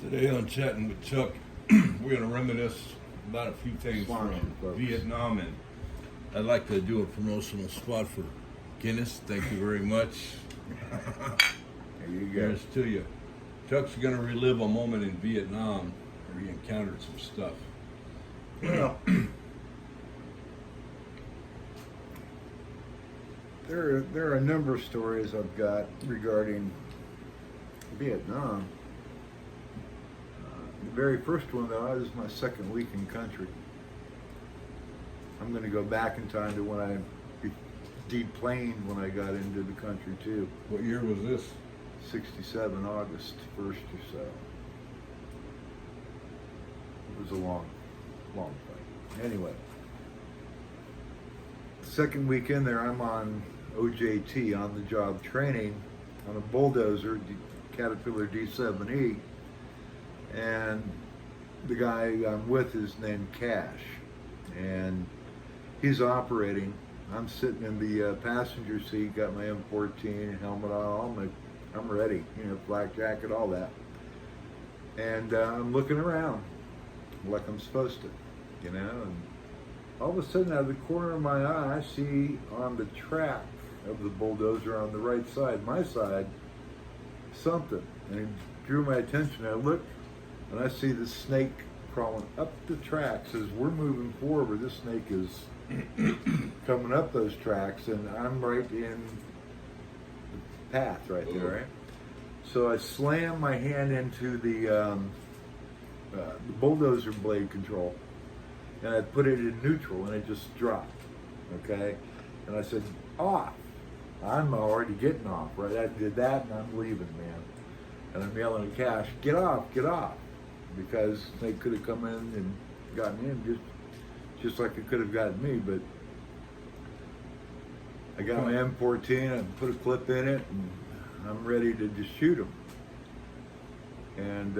Today on Chatting with Chuck, we're going to reminisce about a few things from Vietnam, and I'd like to do a promotional spot for Guinness. Thank you very much. There you go. Here's to you. Chuck's going to relive a moment in Vietnam where he encountered some stuff. Well, there are a number of stories I've got regarding Vietnam. The very first one, though, is my second week in country. I'm going to go back in time to when I deplaned when I got into the country, too. What year was this? 67, August 1st or so. It was a long flight. Anyway, second week in there, I'm on OJT, on the job training, on a bulldozer, Caterpillar D7E, and the guy I'm with is named Cash, and he's operating. I'm sitting in the passenger seat, got my M14 helmet on, I'm ready, flak jacket, all that, and I'm looking around like I'm supposed to, and all of a sudden out of the corner of my eye, I see on the track of the bulldozer on the right side, my side, something, and it drew my attention. I look, and I see the snake crawling up the tracks. As we're moving forward, this snake is coming up those tracks, and I'm right in the path right there, right? So I slam my hand into the bulldozer blade control, and I put it in neutral, and it just dropped, okay? And I said, off. I'm already getting off, right? I did that, and I'm leaving, man. And I'm yelling at Cash, get off, because they could have come in and gotten in just like it could have gotten me. But I got my M14, I put a clip in it, and I'm ready to just shoot him. And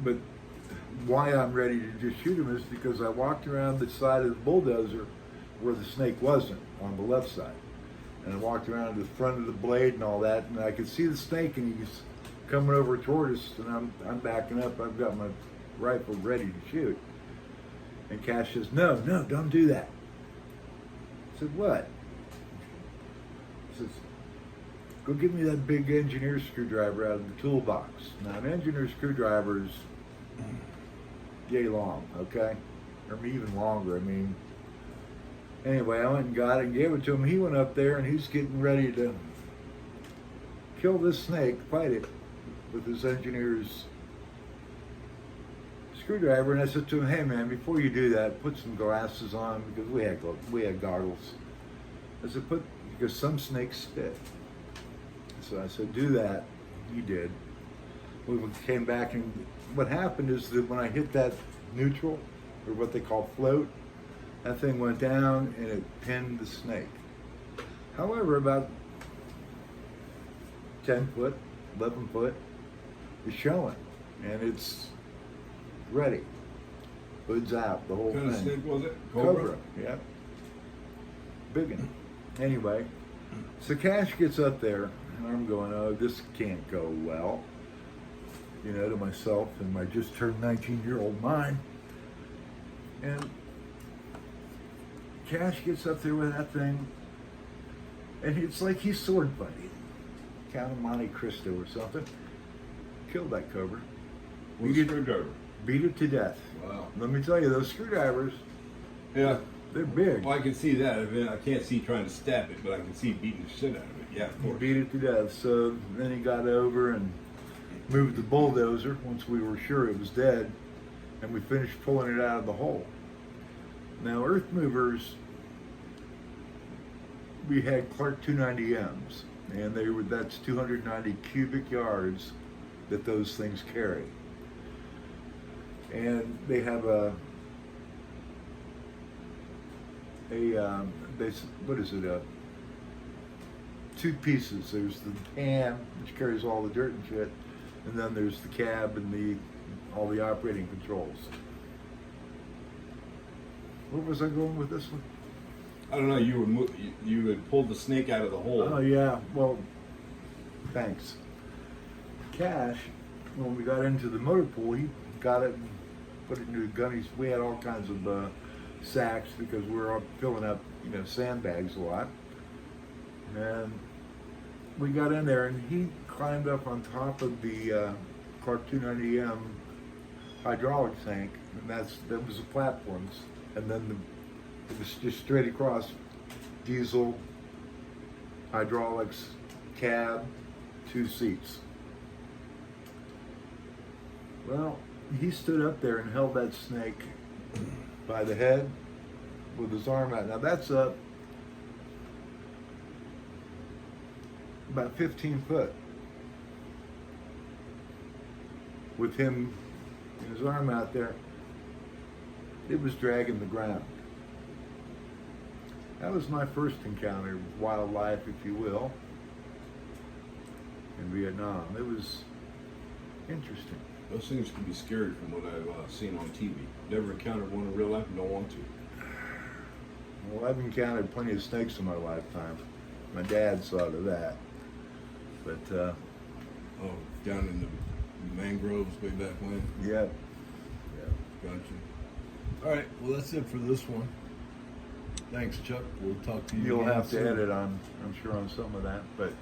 but why I'm ready to just shoot him is because I walked around the side of the bulldozer where the snake wasn't, on the left side. And I walked around to the front of the blade and all that, and I could see the snake, and he's coming over toward us, and I'm backing up. I've got my rifle ready to shoot. And Cash says, no, don't do that. I said, what? He says, go get me that big engineer screwdriver out of the toolbox. Now, an engineer screwdriver is yay long, okay? Or even longer, Anyway, I went and got it and gave it to him. He went up there, and he's getting ready to kill this snake, fight it, with his engineer's screwdriver. And I said to him, hey, man, before you do that, put some glasses on, because we had goggles. I said, because some snakes spit. So I said, do that. He did. We came back, and what happened is that when I hit that neutral, or what they call float, that thing went down and it pinned the snake. However, about 10 foot, 11 foot is showing, and it's ready. Hood's out, the whole thing. What kind of snake was it? Cobra, yeah. Big one. Anyway, so Cash gets up there, and I'm going, oh, this can't go well, to myself and my just turned 19-year-old mind. And Cash gets up there with that thing, and it's like he's sword fighting. Count of Monte Cristo or something. Killed that cobra. With a screwdriver. Beat it to death. Wow. Let me tell you, those screwdrivers, Yeah. they're big. Well, I can see that. I can't see trying to stab it, but I can see beating the shit out of it. Yeah, of He course. beat it to death. So then he got over and moved the bulldozer once we were sure it was dead, and we finished pulling it out of the hole. Now, earth movers, we had Clark 290Ms, and that's 290 cubic yards that those things carry. And they have two pieces. There's the pan, which carries all the dirt and shit, and then there's the cab and all the operating controls. Where was I going with this one? I don't know. You had pulled the snake out of the hole. Oh yeah. Well, thanks. cache, when we got into the motor pool, he got it and put it into the gunnies. We had all kinds of sacks because we were filling up, sandbags a lot. And we got in there, and he climbed up on top of the Clark 290M hydraulic tank, and that was the platforms, and then it was just straight across, diesel, hydraulics, cab, 2 seats. Well, he stood up there and held that snake by the head with his arm out. Now that's up about 15 foot with him and his arm out there. It was dragging the ground. That was my first encounter with wildlife, if you will, in Vietnam. It was interesting. Those things can be scary from what I've seen on TV. Never encountered one in real life and don't want to. Well, I've encountered plenty of snakes in my lifetime. My dad saw to that. But, Oh, down in the mangroves way back when. yeah. Gotcha. All right, well, that's it for this one. Thanks, Chuck. We'll talk to you You'll again have to soon. edit on, I'm sure, on some of that, but